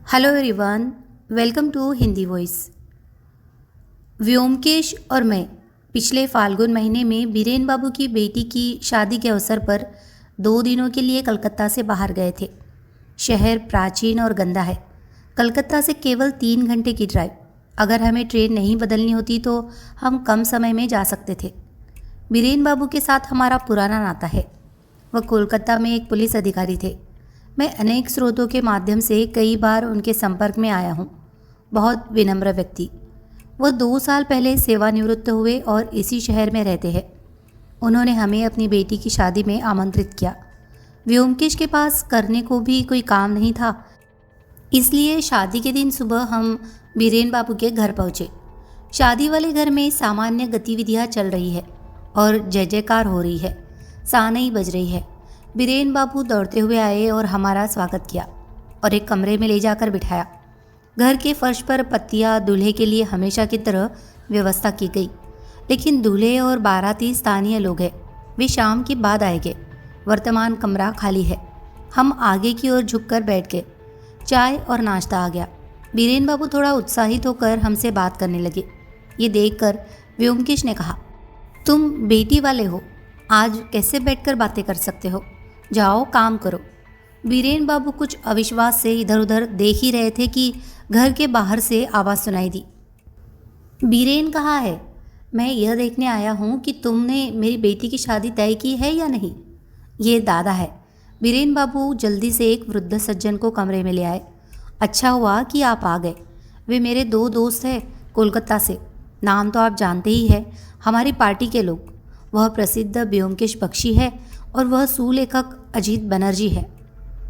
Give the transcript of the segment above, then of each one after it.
Hello everyone, welcome to Hindi voice. Vyomkesh और मैं पिछले फाल्गुन महीने में बीरेन बाबू की बेटी की शादी के अवसर पर 2 दिनों के लिए कलकत्ता से बाहर गए थे। शहर प्राचीन और गंदा है। कलकत्ता से केवल 3 घंटे की ड्राइव। अगर हमें ट्रेन नहीं बदलनी होती तो हम कम समय में जा सकते थे। बीरेन बाबू के साथ हमारा पुराना नाता है। वह कोलकाता में एक पुलिस अधिकारी थे। मैं अनेक स्रोतों के माध्यम से कई बार उनके संपर्क में आया हूँ। बहुत विनम्र व्यक्ति। वह 2 साल पहले सेवानिवृत्त हुए और इसी शहर में रहते हैं। उन्होंने हमें अपनी बेटी की शादी में आमंत्रित किया। व्योमकेश के पास करने को भी कोई काम नहीं था, इसलिए शादी के दिन सुबह हम बीरेन बाबू के घर पहुँचे। शादी वाले घर में सामान्य गतिविधियाँ चल रही है और जय जयकार हो रही है। सानई बज रही है। बीरेन बाबू दौड़ते हुए आए और हमारा स्वागत किया और एक कमरे में ले जाकर बिठाया। घर के फर्श पर पत्तियां दूल्हे के लिए हमेशा की तरह व्यवस्था की गई, लेकिन दूल्हे और बाराती स्थानीय लोग हैं। वे शाम के बाद आएंगे। वर्तमान कमरा खाली है। हम आगे की ओर झुककर बैठ गए। चाय और नाश्ता आ गया। बीरेन बाबू थोड़ा उत्साहित होकर हमसे बात करने लगे। ये देखकर व्योमकेश ने कहा, तुम बेटी वाले हो, आज कैसे बैठकर बातें कर सकते हो? जाओ काम करो। बीरेन बाबू कुछ अविश्वास से इधर उधर देख ही रहे थे कि घर के बाहर से आवाज़ सुनाई दी। बीरेन कहाँ है? मैं यह देखने आया हूँ कि तुमने मेरी बेटी की शादी तय की है या नहीं। ये दादा है। बीरेन बाबू जल्दी से एक वृद्ध सज्जन को कमरे में ले आए। अच्छा हुआ कि आप आ गए। वे मेरे 2 दोस्त हैं कोलकाता से। नाम तो आप जानते ही हैं, हमारी पार्टी के लोग। वह प्रसिद्ध व्योमकेश बख्शी है और वह सुलेखक अजीत बनर्जी है।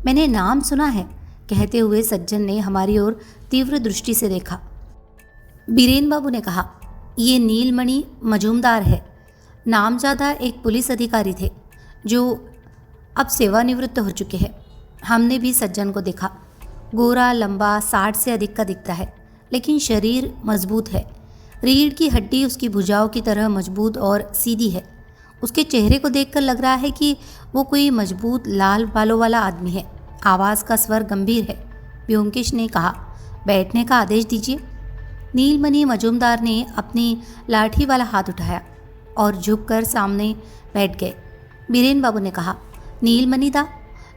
मैंने नाम सुना है, कहते हुए सज्जन ने हमारी ओर तीव्र दृष्टि से देखा। बीरेन बाबू ने कहा, ये नीलमणि मजूमदार है। नामजादा एक पुलिस अधिकारी थे जो अब सेवानिवृत्त हो चुके हैं। हमने भी सज्जन को देखा। गोरा, लंबा, 60 से अधिक का दिखता है, लेकिन शरीर मजबूत है। रीढ़ की हड्डी उसकी भुजाओं की तरह मजबूत और सीधी है। उसके चेहरे को देखकर लग रहा है कि वो कोई मजबूत लाल बालों वाला आदमी है। आवाज़ का स्वर गंभीर है। व्योमकेश ने कहा, बैठने का आदेश दीजिए। नीलमणि मजूमदार ने अपनी लाठी वाला हाथ उठाया और झुककर सामने बैठ गए। बीरेन बाबू ने कहा, नीलमणि दा,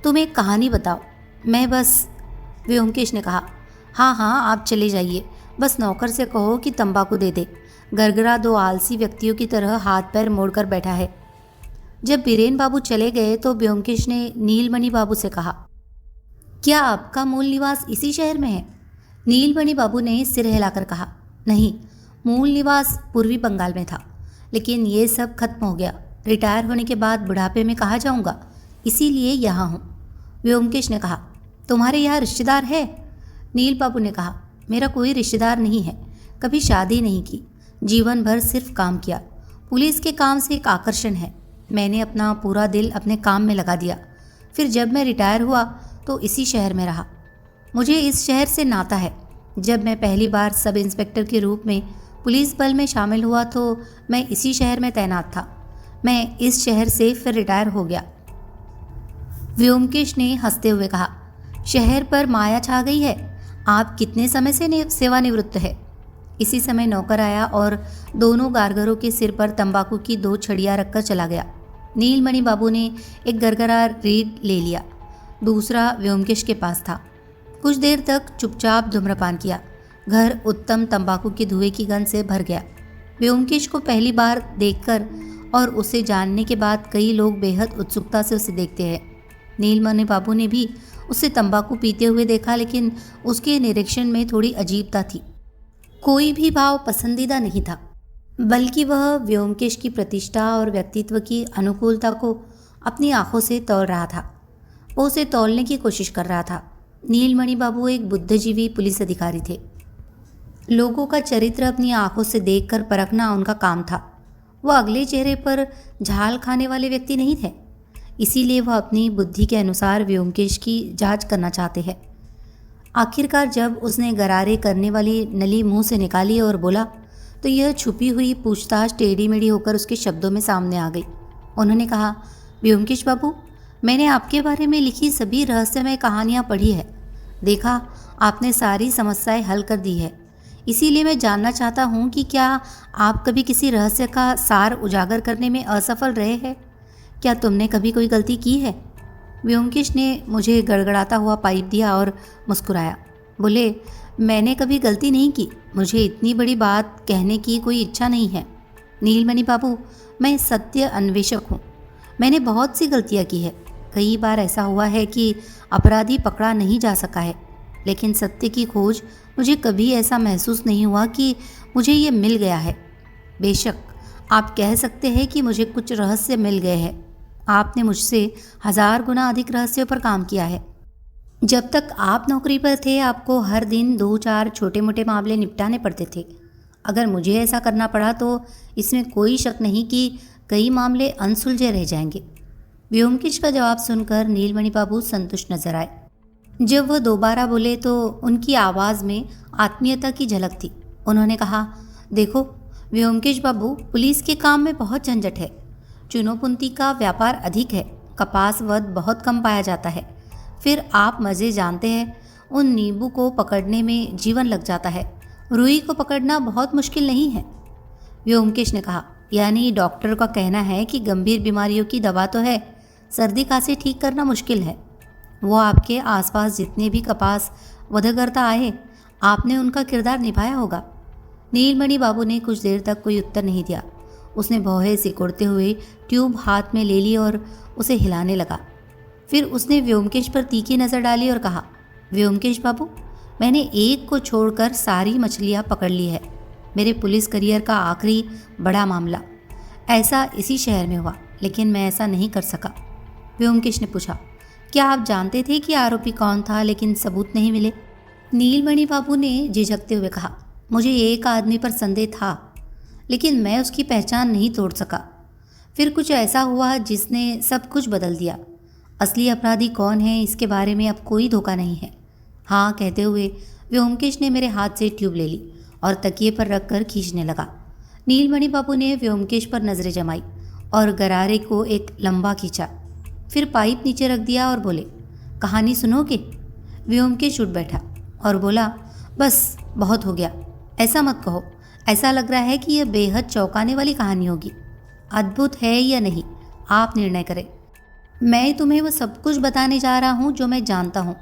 तुम एक कहानी बताओ। मैं बस। व्योमकेश ने कहा, हाँ हाँ, आप चले जाइए। बस नौकर से कहो कि तंबाकू दे दे। गरगरा 2 आलसी व्यक्तियों की तरह हाथ पैर मोड़कर बैठा है। जब बीरेन बाबू चले गए तो व्योमकेश ने नीलमणि बाबू से कहा, क्या आपका मूल निवास इसी शहर में है? नीलमणि बाबू ने सिर हिलाकर कहा, नहीं, मूल निवास पूर्वी बंगाल में था, लेकिन ये सब खत्म हो गया। रिटायर होने के बाद बुढ़ापे में कहाँ जाऊँगा, इसीलिए यहाँ हूँ। व्योमकेश ने कहा, तुम्हारे यहाँ रिश्तेदार है? नील बाबू ने कहा, मेरा कोई रिश्तेदार नहीं है। कभी शादी नहीं की, जीवन भर सिर्फ काम किया। पुलिस के काम से एक आकर्षण है। मैंने अपना पूरा दिल अपने काम में लगा दिया। फिर जब मैं रिटायर हुआ तो इसी शहर में रहा। मुझे इस शहर से नाता है। जब मैं पहली बार सब इंस्पेक्टर के रूप में पुलिस बल में शामिल हुआ तो मैं इसी शहर में तैनात था। मैं इस शहर से फिर रिटायर हो गया। व्योमकेश ने हंसते हुए कहा, शहर पर माया छा गई है। आप कितने समय से सेवानिवृत्त है? इसी समय नौकर आया और दोनों कारगरों के सिर पर तंबाकू की 2 छड़ियाँ रखकर चला गया। नीलमणि बाबू ने एक गरगरा रीढ़ ले लिया। दूसरा व्योमकेश के पास था। कुछ देर तक चुपचाप धूम्रपान किया। घर उत्तम तंबाकू की धुएं की गंध से भर गया। व्योमकेश को पहली बार देखकर और उसे जानने के बाद कई लोग बेहद उत्सुकता से उसे देखते हैं। नीलमणि बाबू ने भी उसे तंबाकू पीते हुए देखा, लेकिन उसके निरीक्षण में थोड़ी अजीबता थी। कोई भी भाव पसंदीदा नहीं था, बल्कि वह व्योमकेश की प्रतिष्ठा और व्यक्तित्व की अनुकूलता को अपनी आंखों से तौल रहा था। वो उसे तौलने की कोशिश कर रहा था। नीलमणि बाबू एक बुद्धिजीवी पुलिस अधिकारी थे। लोगों का चरित्र अपनी आंखों से देखकर परखना उनका काम था। वह अगले चेहरे पर झाल खाने वाले व्यक्ति नहीं थे। इसीलिए वह अपनी बुद्धि के अनुसार व्योमकेश की जांच करना चाहते हैं। आखिरकार जब उसने गरारे करने वाली नली मुंह से निकाली और बोला तो यह छुपी हुई पूछताछ टेढ़ी मेढ़ी होकर उसके शब्दों में सामने आ गई। उन्होंने कहा, व्योमकेश बाबू, मैंने आपके बारे में लिखी सभी रहस्यमय कहानियाँ पढ़ी है। देखा, आपने सारी समस्याएं हल कर दी है। इसीलिए मैं जानना चाहता हूँ कि क्या आप कभी किसी रहस्य का सार उजागर करने में असफल रहे हैं? क्या तुमने कभी कोई गलती की है? व्योमकेश ने मुझे गड़गड़ाता हुआ पाइप दिया और मुस्कुराया। बोले, मैंने कभी गलती नहीं की। मुझे इतनी बड़ी बात कहने की कोई इच्छा नहीं है। नीलमणि बाबू, मैं सत्य अन्वेषक हूँ। मैंने बहुत सी गलतियाँ की है। कई बार ऐसा हुआ है कि अपराधी पकड़ा नहीं जा सका है, लेकिन सत्य की खोज मुझे कभी ऐसा महसूस नहीं हुआ कि मुझे ये मिल गया है। बेशक आप कह सकते हैं कि मुझे कुछ रहस्य मिल गए हैं। आपने मुझसे 1000 गुना अधिक रहस्यों पर काम किया है। जब तक आप नौकरी पर थे, आपको हर दिन 2-4 छोटे मोटे मामले निपटाने पड़ते थे। अगर मुझे ऐसा करना पड़ा तो इसमें कोई शक नहीं कि कई मामले अनसुलझे रह जाएंगे। व्योमकेश का जवाब सुनकर नीलमणि बाबू संतुष्ट नजर आए। जब वह दोबारा बोले तो उनकी आवाज़ में आत्मीयता की झलक थी। उन्होंने कहा, देखो व्योमकेश बाबू, पुलिस के काम में बहुत झंझट है। चुनौपुंती का व्यापार अधिक है। कपास वध बहुत कम पाया जाता है। फिर आप मज़े जानते हैं, उन नींबू को पकड़ने में जीवन लग जाता है। रुई को पकड़ना बहुत मुश्किल नहीं है। व्योमकेश ने कहा, यानी डॉक्टर का कहना है कि गंभीर बीमारियों की दवा तो है, सर्दी खांसी ठीक करना मुश्किल है। वो आपके आसपास जितने भी कपास वधकर्ता आए, आपने उनका किरदार निभाया होगा। नीलमणि बाबू ने कुछ देर तक कोई उत्तर नहीं दिया। उसने भौहे सिकुड़ते हुए ट्यूब हाथ में ले ली और उसे हिलाने लगा। फिर उसने व्योमकेश पर तीखी नज़र डाली और कहा, व्योमकेश बाबू, मैंने एक को छोड़कर सारी मछलियाँ पकड़ ली है। मेरे पुलिस करियर का आखिरी बड़ा मामला। ऐसा इसी शहर में हुआ, लेकिन मैं ऐसा नहीं कर सका। व्योमकेश ने पूछा, क्या आप जानते थे कि आरोपी कौन था, लेकिन सबूत नहीं मिले? नीलमणि बाबू ने झिझकते हुए कहा, मुझे एक आदमी पर संदेह था, लेकिन मैं उसकी पहचान नहीं तोड़ सका। फिर कुछ ऐसा हुआ जिसने सब कुछ बदल दिया। असली अपराधी कौन है, इसके बारे में अब कोई धोखा नहीं है। हाँ कहते हुए व्योमकेश ने मेरे हाथ से ट्यूब ले ली और तकिए पर रखकर खींचने लगा। नीलमणि बाबू ने व्योमकेश पर नजरें जमाई और गरारे को एक लंबा खींचा। फिर पाइप नीचे रख दिया और बोले, कहानी सुनोगे? व्योमकेश उठ बैठा और बोला, बस बहुत हो गया। ऐसा मत कहो। ऐसा लग रहा है कि यह बेहद चौंकाने वाली कहानी होगी। अद्भुत है या नहीं, आप निर्णय करें। मैं तुम्हें वो सब कुछ बताने जा रहा हूँ जो मैं जानता हूँ।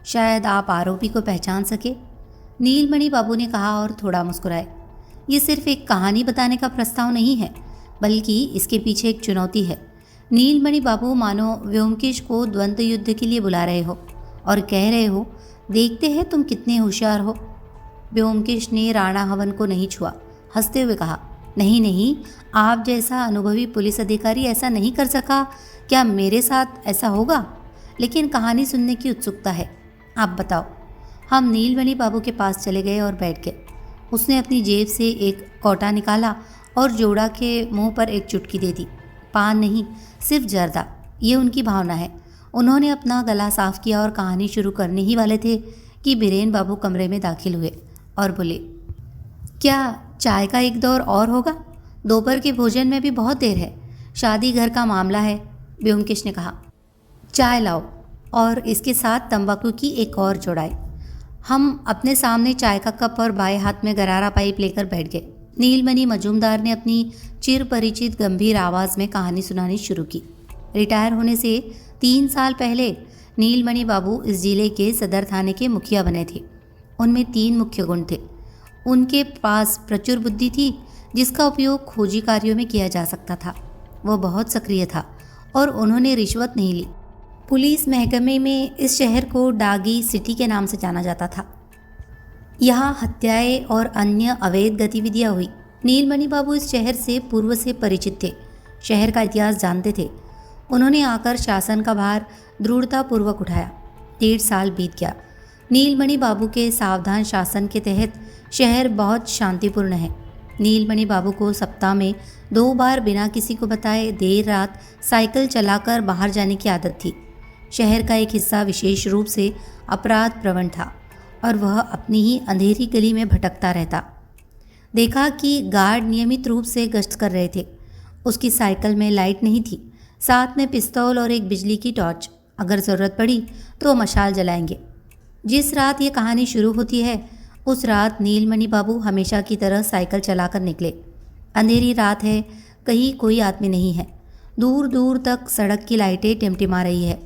शायद आप आरोपी को पहचान सके। नीलमणि बाबू ने कहा और थोड़ा मुस्कुराए। ये सिर्फ एक कहानी बताने का प्रस्ताव नहीं है, बल्कि इसके पीछे एक चुनौती है। नीलमणि बाबू मानो व्योमकेश को द्वंद्व युद्ध के लिए बुला रहे हो और कह रहे हो, देखते हैं तुम कितने होशियार हो। व्योमकेश ने राणा हवन को नहीं छुआ। हंसते हुए कहा, नहीं नहीं, आप जैसा अनुभवी पुलिस अधिकारी ऐसा नहीं कर सका। क्या मेरे साथ ऐसा होगा? लेकिन कहानी सुनने की उत्सुकता है। आप बताओ। हम नीलमणि बाबू के पास चले गए और बैठ गए। उसने अपनी जेब से एक कौटा निकाला और जोड़ा के मुंह पर एक चुटकी दे दी। पान नहीं, सिर्फ जर्दा। ये उनकी भावना है। उन्होंने अपना गला साफ किया और कहानी शुरू करने ही वाले थे कि बीरेन बाबू कमरे में दाखिल हुए और बोले, क्या चाय का एक दौर और होगा? दोपहर के भोजन में भी बहुत देर है। शादी घर का मामला है। व्योमकेश ने कहा, चाय लाओ और इसके साथ तंबाकू की एक और चौड़ाई। हम अपने सामने चाय का कप और बाएं हाथ में गरारा पाइप लेकर बैठ गए। नीलमणि मजूमदार ने अपनी चिर परिचित गंभीर आवाज़ में कहानी सुनानी शुरू की। रिटायर होने से 3 साल पहले नीलमणि बाबू इस जिले के सदर थाने के मुखिया बने थे। उनमें 3 मुख्य गुण थे। उनके पास प्रचुर बुद्धि थी, जिसका उपयोग खोजी कार्यों में किया जा सकता था। वह बहुत सक्रिय था और उन्होंने रिश्वत नहीं ली। पुलिस महकमे में इस शहर को डागी सिटी के नाम से जाना जाता था। यहाँ हत्याएं और अन्य अवैध गतिविधियाँ हुई। नीलमणि बाबू इस शहर से पूर्व से परिचित थे, शहर का इतिहास जानते थे। उन्होंने आकर शासन का भार दृढ़तापूर्वक उठाया। 1.5 साल बीत गया। नीलमणि बाबू के सावधान शासन के तहत शहर बहुत शांतिपूर्ण है। नीलमणि बाबू को सप्ताह में 2 बार बिना किसी को बताए देर रात साइकिल चलाकर बाहर जाने की आदत थी। शहर का एक हिस्सा विशेष रूप से अपराध प्रवण था और वह अपनी ही अंधेरी गली में भटकता रहता। देखा कि गार्ड नियमित रूप से गश्त कर रहे थे। उसकी साइकिल में लाइट नहीं थी, साथ में पिस्तौल और एक बिजली की टॉर्च। अगर ज़रूरत पड़ी तो मशाल जलाएंगे। जिस रात ये कहानी शुरू होती है उस रात नीलमणि बाबू हमेशा की तरह साइकिल चलाकर निकले। अंधेरी रात है, कहीं कोई आदमी नहीं है। दूर दूर तक सड़क की लाइटें टिमटिमा रही है।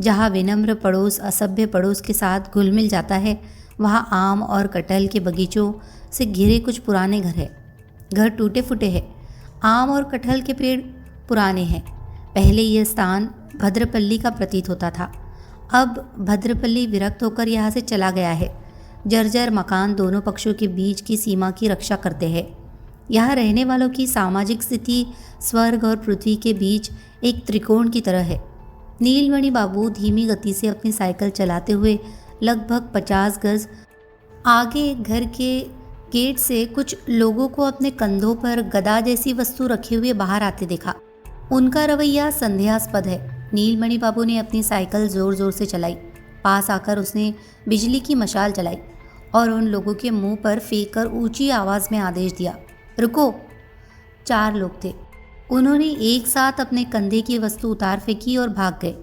जहाँ विनम्र पड़ोस असभ्य पड़ोस के साथ घुल मिल जाता है, वहाँ आम और कटहल के बगीचों से घिरे कुछ पुराने घर है। घर टूटे फूटे हैं। आम और कटहल के पेड़ पुराने हैं। पहले यह स्थान भद्रपल्ली का प्रतीत होता था। अब भद्रपल्ली विरक्त होकर यहाँ से चला गया है। जर्जर मकान दोनों पक्षों के बीच की सीमा की रक्षा करते हैं। यहाँ रहने वालों की सामाजिक स्थिति स्वर्ग और पृथ्वी के बीच एक त्रिकोण की तरह है। नीलमणि बाबू धीमी गति से अपनी साइकिल चलाते हुए लगभग 50 गज आगे घर के गेट से कुछ लोगों को अपने कंधों पर गदा जैसी वस्तु रखे हुए बाहर आते देखा। उनका रवैया संदेहास्पद है। नीलमणि बाबू ने अपनी साइकिल जोर जोर से चलाई। पास आकर उसने बिजली की मशाल जलाई और उन लोगों के मुंह पर फेंक कर ऊंची आवाज़ में आदेश दिया, रुको। 4 लोग थे। उन्होंने एक साथ अपने कंधे की वस्तु उतार फेंकी और भाग गए।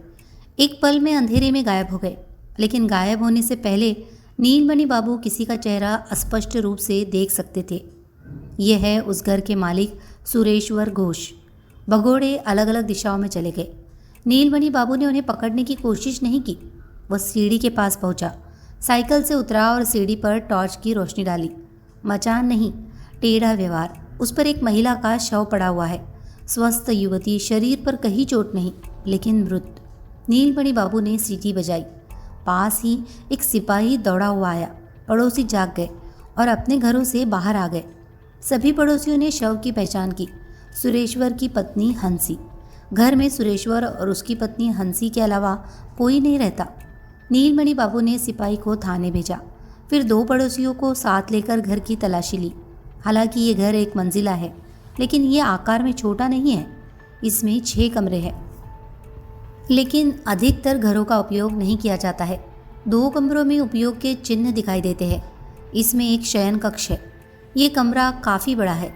एक पल में अंधेरे में गायब हो गए। लेकिन गायब होने से पहले नीलमणि बाबू किसी का चेहरा स्पष्ट रूप से देख सकते थे। यह है उस घर के मालिक सुरेश्वर घोष। भगोड़े अलग अलग दिशाओं में चले गए। नीलमणि बाबू ने उन्हें पकड़ने की कोशिश नहीं की। वह सीढ़ी के पास पहुंचा, साइकिल से उतरा और सीढ़ी पर टॉर्च की रोशनी डाली। मचान नहीं, टेढ़ा व्यवहार। उस पर एक महिला का शव पड़ा हुआ है। स्वस्थ युवती, शरीर पर कहीं चोट नहीं, लेकिन मृत। नीलमणि बाबू ने सीटी बजाई। पास ही एक सिपाही दौड़ा हुआ आया। पड़ोसी जाग गए और अपने घरों से बाहर आ गए। सभी पड़ोसियों ने शव की पहचान की। सुरेश्वर की पत्नी हंसी। घर में सुरेश्वर और उसकी पत्नी हंसी के अलावा कोई नहीं रहता। नीलमणि बाबू ने सिपाही को थाने भेजा। फिर 2 पड़ोसियों को साथ लेकर घर की तलाशी ली। हालांकि ये घर 1 मंजिला है, लेकिन ये आकार में छोटा नहीं है। इसमें 6 कमरे हैं, लेकिन अधिकतर घरों का उपयोग नहीं किया जाता है। 2 कमरों में उपयोग के चिन्ह दिखाई देते हैं। इसमें एक शयन कक्ष है। ये कमरा काफ़ी बड़ा है,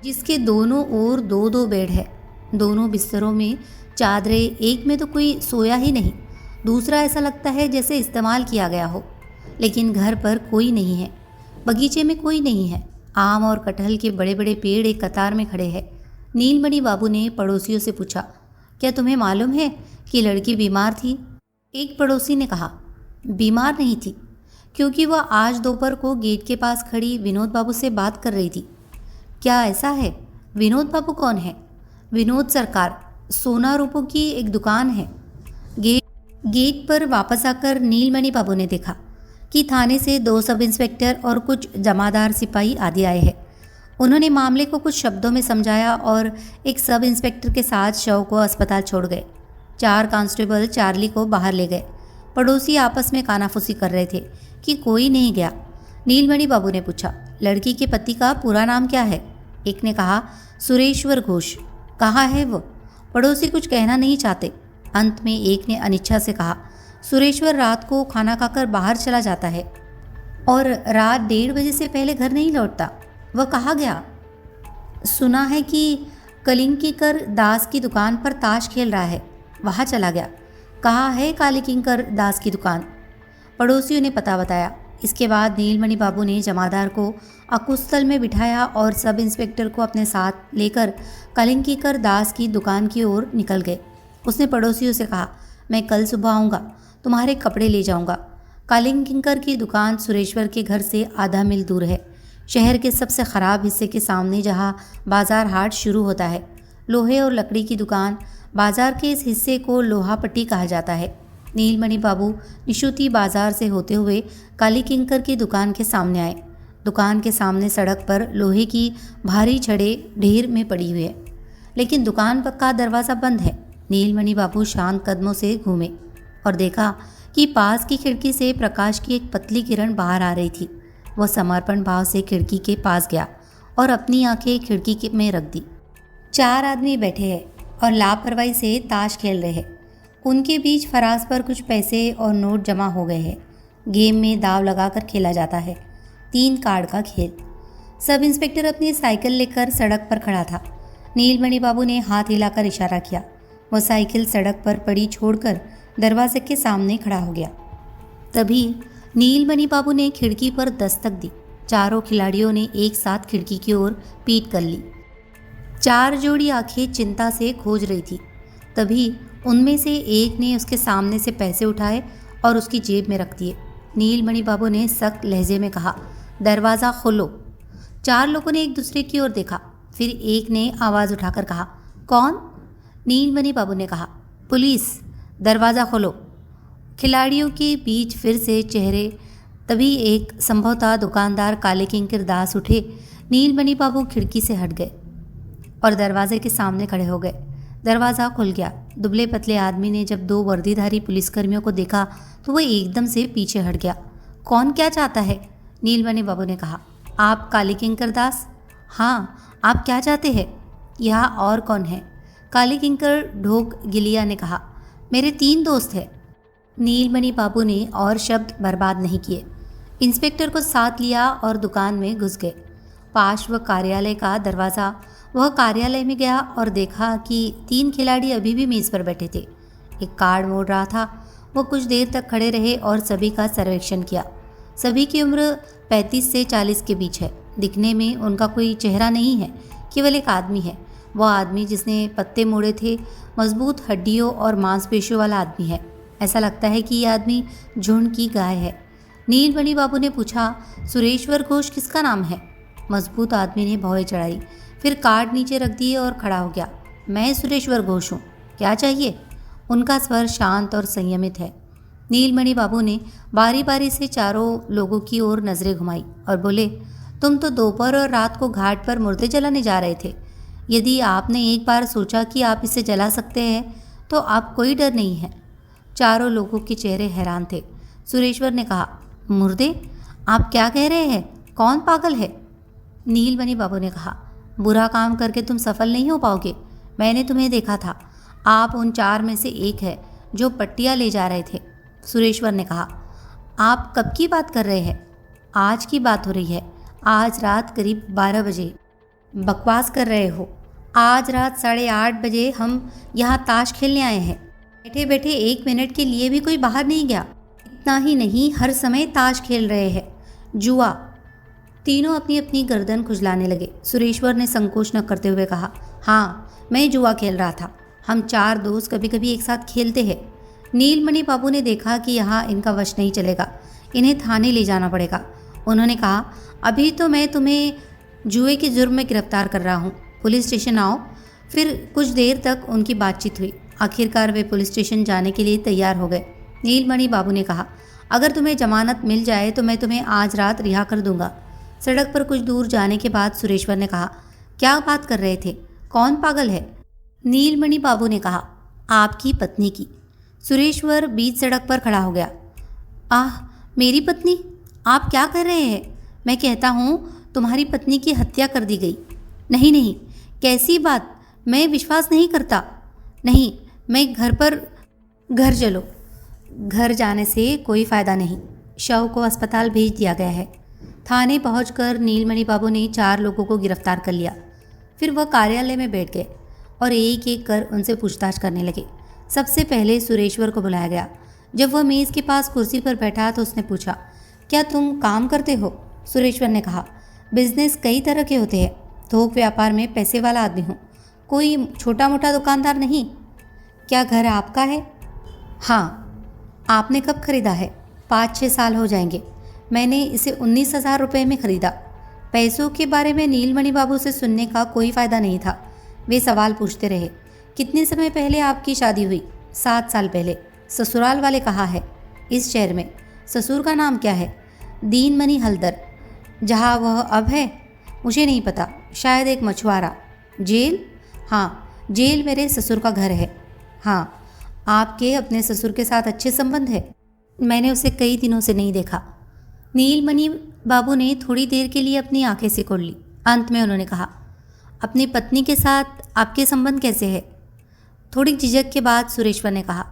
जिसके दोनों ओर 2-2 बेड है। दोनों बिस्तरों में चादरें, एक में तो कोई सोया ही नहीं, दूसरा ऐसा लगता है जैसे इस्तेमाल किया गया हो। लेकिन घर पर कोई नहीं है। बगीचे में कोई नहीं है। आम और कटहल के बड़े बड़े पेड़ एक कतार में खड़े हैं। नीलमणि बाबू ने पड़ोसियों से पूछा, क्या तुम्हें मालूम है कि लड़की बीमार थी? एक पड़ोसी ने कहा, बीमार नहीं थी, क्योंकि वह आज दोपहर को गेट के पास खड़ी विनोद बाबू से बात कर रही थी। क्या ऐसा है? विनोद बाबू कौन है? विनोद सरकार, सोना रूपों की एक दुकान है। गेट पर वापस आकर नीलमणि बाबू ने देखा कि थाने से 2 सब इंस्पेक्टर और कुछ जमादार सिपाही आदि आए हैं। उन्होंने मामले को कुछ शब्दों में समझाया और एक सब इंस्पेक्टर के साथ शव को अस्पताल छोड़ गए। 4 कांस्टेबल चार्ली को बाहर ले गए। पड़ोसी आपस में कानाफूसी कर रहे थे कि कोई नहीं गया। नीलमणि बाबू ने पूछा, लड़की के पति का पूरा नाम क्या है? एक ने कहा, सुरेश्वर घोष। कहाँ है वो? पड़ोसी कुछ कहना नहीं चाहते। अंत में एक ने अनिच्छा से कहा, सुरेश्वर रात को खाना खाकर बाहर चला जाता है और रात 1:30 बजे से पहले घर नहीं लौटता। वह कहाँ गया? सुना है कि कलिंकीकर दास की दुकान पर ताश खेल रहा है, वहाँ चला गया। कहाँ है कालीकिंकर दास की दुकान? पड़ोसियों ने पता बताया। इसके बाद नीलमणि बाबू ने जमादार को अकुस्थल में बिठाया और सब इंस्पेक्टर को अपने साथ लेकर कालीकिंकर दास की दुकान की ओर निकल गए। उसने पड़ोसियों से कहा, मैं कल सुबह आऊँगा, तुम्हारे कपड़े ले जाऊँगा। कालीकिंकर की दुकान सुरेश्वर के घर से आधा मील दूर है। शहर के सबसे ख़राब हिस्से के सामने, जहाँ बाजार हाट शुरू होता है। लोहे और लकड़ी की दुकान। बाजार के इस हिस्से को लोहापट्टी कहा जाता है। नीलमणि बाबू निशुति बाजार से होते हुए कालीकिंकर की दुकान के सामने आए। दुकान के सामने सड़क पर लोहे की भारी छड़ें ढेर में पड़ी हुई है, लेकिन दुकान का दरवाज़ा बंद है। नीलमणि बाबू शांत कदमों से घूमे और देखा कि पास की खिड़की से प्रकाश की एक पतली किरण बाहर आ रही थी। वह समर्पण भाव से खिड़की के पास गया और अपनी आंखें खिड़की में रख दी। 4 आदमी बैठे हैं और लापरवाही से ताश खेल रहे हैं। उनके बीच फराज पर कुछ पैसे और नोट जमा हो गए हैं। गेम में दाव लगाकर खेला जाता है। 3 कार्ड का खेल। सब इंस्पेक्टर अपनी साइकिल लेकर सड़क पर खड़ा था। नीलमणि बाबू ने हाथ हिलाकर इशारा किया। वह साइकिल सड़क पर पड़ी छोड़कर दरवाजे के सामने खड़ा हो गया। तभी नीलमणि बाबू ने खिड़की पर दस्तक दी। चारों खिलाड़ियों ने एक साथ खिड़की की ओर पीठ कर ली। चार जोड़ी आंखें चिंता से खोज रही थी। तभी उनमें से एक ने उसके सामने से पैसे उठाए और उसकी जेब में रख दिए। नीलमणि बाबू ने सख्त लहजे में कहा, दरवाज़ा खोलो। चार लोगों ने एक दूसरे की ओर देखा। फिर एक ने आवाज़ उठाकर कहा, कौन? नीलमणि बाबू ने कहा, पुलिस, दरवाज़ा खोलो। खिलाड़ियों के बीच फिर से चेहरे। तभी एक संभवतः दुकानदार काले किंकर दास उठे। नीलमणि बाबू खिड़की से हट गए और दरवाजे के सामने खड़े हो गए। दरवाज़ा खुल गया। दुबले पतले आदमी ने जब दो वर्दीधारी पुलिसकर्मियों को देखा तो वह एकदम से पीछे हट गया। कौन क्या चाहता है? नीलमणि बाबू ने कहा। आप काली किंकर दास? हाँ, आप क्या चाहते हैं? यहाँ और कौन है? काली किंकर ढोक गिलिया ने कहा। मेरे 3 दोस्त हैं। नीलमणि बाबू ने और शब्द बर्बाद नहीं किए। इंस्पेक्टर को साथ लिया और दुकान में घुस गए। पार्श्व कार्यालय का दरवाज़ा। वह कार्यालय में गया और देखा कि 3 खिलाड़ी अभी भी मेज़ पर बैठे थे। एक कार्ड मोड़ रहा था। वो कुछ देर तक खड़े रहे और सभी का सर्वेक्षण किया। सभी की उम्र 35 से 40 के बीच है। दिखने में उनका कोई चेहरा नहीं है, केवल एक आदमी है। वह आदमी जिसने पत्ते मोड़े थे, मजबूत हड्डियों और मांसपेशियों वाला आदमी है। ऐसा लगता है कि यह आदमी झुंड की गाय है। नीलमणि बाबू ने पूछा, सुरेश्वर घोष किसका नाम है? मजबूत आदमी ने भौं चढ़ाई, फिर कार्ड नीचे रख दिए और खड़ा हो गया। मैं सुरेश्वर घोष हूँ, क्या चाहिए? उनका स्वर शांत और संयमित है। नीलमणि बाबू ने बारी बारी से चारों लोगों की ओर नजरें घुमाई और बोले, तुम तो दोपहर और रात को घाट पर मुर्दे जलाने जा रहे थे। यदि आपने एक बार सोचा कि आप इसे जला सकते हैं तो आप कोई डर नहीं है। चारों लोगों के चेहरे हैरान थे। सुरेश्वर ने कहा, मुर्दे? आप क्या कह रहे हैं? कौन पागल है? नीलमणि बाबू ने कहा, बुरा काम करके तुम सफल नहीं हो पाओगे। मैंने तुम्हें देखा था। आप उन 4 में से एक है जो पट्टियाँ ले जा रहे थे। सुरेश्वर ने कहा, आप कब की बात कर रहे हैं? आज की बात हो रही है। आज रात करीब 12 बजे। बकवास कर रहे हो। आज रात 8:30 बजे हम यहाँ ताश खेलने आए हैं। बैठे बैठे 1 मिनट के लिए भी कोई बाहर नहीं गया। इतना ही नहीं, हर समय ताश खेल रहे हैं। जुआ। तीनों अपनी अपनी गर्दन खुजलाने लगे। सुरेश्वर ने संकोच न करते हुए कहा, हाँ, मैं जुआ खेल रहा था। हम 4 दोस्त कभी कभी एक साथ खेलते हैं। नीलमणि बाबू ने देखा कि यहाँ इनका वश नहीं चलेगा, इन्हें थाने ले जाना पड़ेगा। उन्होंने कहा, अभी तो मैं तुम्हें जुए के जुर्म में गिरफ्तार कर रहा हूँ। पुलिस स्टेशन आओ। फिर कुछ देर तक उनकी बातचीत हुई। आखिरकार वे पुलिस स्टेशन जाने के लिए तैयार हो गए। नीलमणि बाबू ने कहा, अगर तुम्हें जमानत मिल जाए तो मैं तुम्हें आज रात रिहा कर दूंगा। सड़क पर कुछ दूर जाने के बाद सुरेश्वर ने कहा, क्या बात कर रहे थे? कौन पागल है? नीलमणि बाबू ने कहा, आपकी पत्नी की। सुरेश्वर बीच सड़क पर खड़ा हो गया। आह, मेरी पत्नी? आप क्या कर रहे हैं? मैं कहता हूँ तुम्हारी पत्नी की हत्या कर दी गई। नहीं नहीं, कैसी बात? मैं विश्वास नहीं करता। नहीं, मैं घर चलो। घर जाने से कोई फ़ायदा नहीं। शव को अस्पताल भेज दिया गया है। थाने पहुंचकर नीलमणि बाबू ने 4 लोगों को गिरफ्तार कर लिया। फिर वह कार्यालय में बैठ गए और एक एक कर उनसे पूछताछ करने लगे। सबसे पहले सुरेश्वर को बुलाया गया। जब वह मेज़ के पास कुर्सी पर बैठा तो उसने पूछा, क्या तुम काम करते हो? सुरेश्वर ने कहा, बिजनेस कई तरह के होते हैं। थोक व्यापार में पैसे वाला आदमी हूँ, कोई छोटा मोटा दुकानदार नहीं। क्या घर आपका है? हाँ। आपने कब खरीदा है? 5-6 साल हो जाएंगे। मैंने इसे 19,000 रुपये में खरीदा। पैसों के बारे में नीलमणि बाबू से सुनने का कोई फ़ायदा नहीं था। वे सवाल पूछते रहे। कितने समय पहले आपकी शादी हुई? 7 साल पहले। ससुराल वाले कहाँ है? इस शहर में। ससुर का नाम क्या है? दीनमणि हलदर। जहाँ वह अब है? मुझे नहीं पता, शायद एक मछुआरा। जेल? हाँ, जेल मेरे ससुर का घर है। हाँ। आपके अपने ससुर के साथ अच्छे संबंध है? मैंने उसे कई दिनों से नहीं देखा। नीलमणि बाबू ने थोड़ी देर के लिए अपनी आंखें सिकोड़ ली। अंत में उन्होंने कहा, अपनी पत्नी के साथ आपके संबंध कैसे है? थोड़ी झिझक के बाद सुरेश्वर ने कहा,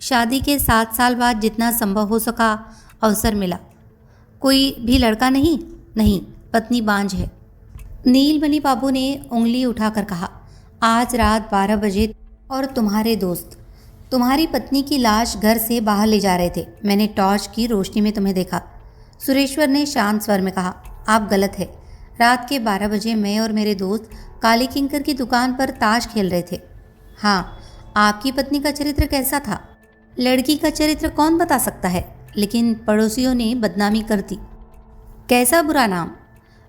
शादी के 7 साल बाद जितना संभव हो सका अवसर मिला। कोई भी लड़का नहीं? नहीं, पत्नी बांझ है। नीलमणि बाबू ने उंगली उठाकर कहा, आज रात 12 बजे और तुम्हारे दोस्त तुम्हारी पत्नी की लाश घर से बाहर ले जा रहे थे। मैंने टॉर्च की रोशनी में तुम्हें देखा। सुरेश्वर ने शांत स्वर में कहा, आप गलत है। रात के 12 बजे मैं और मेरे दोस्त काली किंकर की दुकान पर ताश खेल रहे थे। हाँ, आपकी पत्नी का चरित्र कैसा था? लड़की का चरित्र कौन बता सकता है, लेकिन पड़ोसियों ने बदनामी कर दी। कैसा बुरा नाम?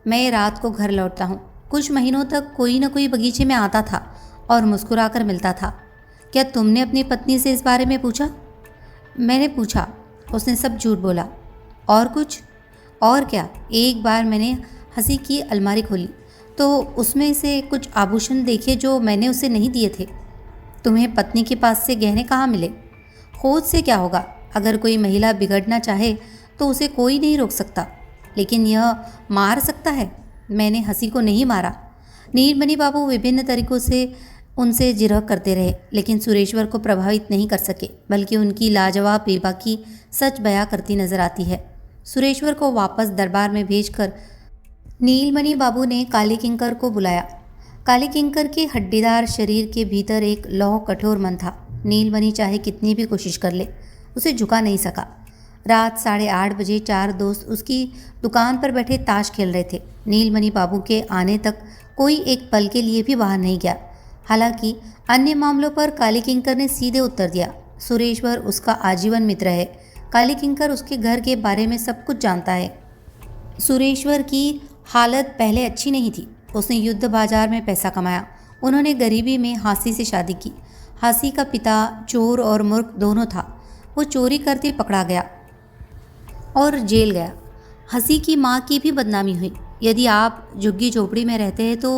मैं रात को घर लौटता हूँ। कुछ महीनों तक कोई न कोई बगीचे में आता था और मुस्कुराकर मिलता था। क्या तुमने अपनी पत्नी से इस बारे में पूछा? मैंने पूछा। उसने सब झूठ बोला। और कुछ? और क्या, एक बार मैंने हंसी की अलमारी खोली तो उसमें से कुछ आभूषण देखे जो मैंने उसे नहीं दिए थे। तुम्हें पत्नी के पास से गहने कहाँ मिले? खोज से क्या होगा? अगर कोई महिला बिगड़ना चाहे तो उसे कोई नहीं रोक सकता, लेकिन यह मार सकता है। मैंने हंसी को नहीं मारा। नीलमणि बाबू विभिन्न तरीकों से उनसे जिरह करते रहे, लेकिन सुरेश्वर को प्रभावित नहीं कर सके, बल्कि उनकी लाजवाब बेबाकी सच बयां करती नजर आती है। सुरेश्वर को वापस दरबार में भेजकर नीलमणि बाबू ने काली किंकर को बुलाया। काली किंकर के हड्डीदार शरीर के भीतर एक लौह कठोर मन था। नीलमणि चाहे कितनी भी कोशिश कर ले, उसे झुका नहीं सका। रात 8:30 बजे 4 दोस्त उसकी दुकान पर बैठे ताश खेल रहे थे। नीलमणि बाबू के आने तक कोई एक पल के लिए भी बाहर नहीं गया। हालांकि अन्य मामलों पर काली किंकर ने सीधे उत्तर दिया। सुरेश्वर उसका आजीवन मित्र है। काली किंकर उसके घर के बारे में सब कुछ जानता है। सुरेश्वर की हालत पहले अच्छी नहीं थी। उसने युद्ध बाजार में पैसा कमाया। उन्होंने गरीबी में हासी से शादी की। हासी का पिता चोर और मूर्ख दोनों था। वो चोरी करते पकड़ा गया और जेल गया। हंसी की माँ की भी बदनामी हुई। यदि आप झुग्गी झोपड़ी में रहते हैं तो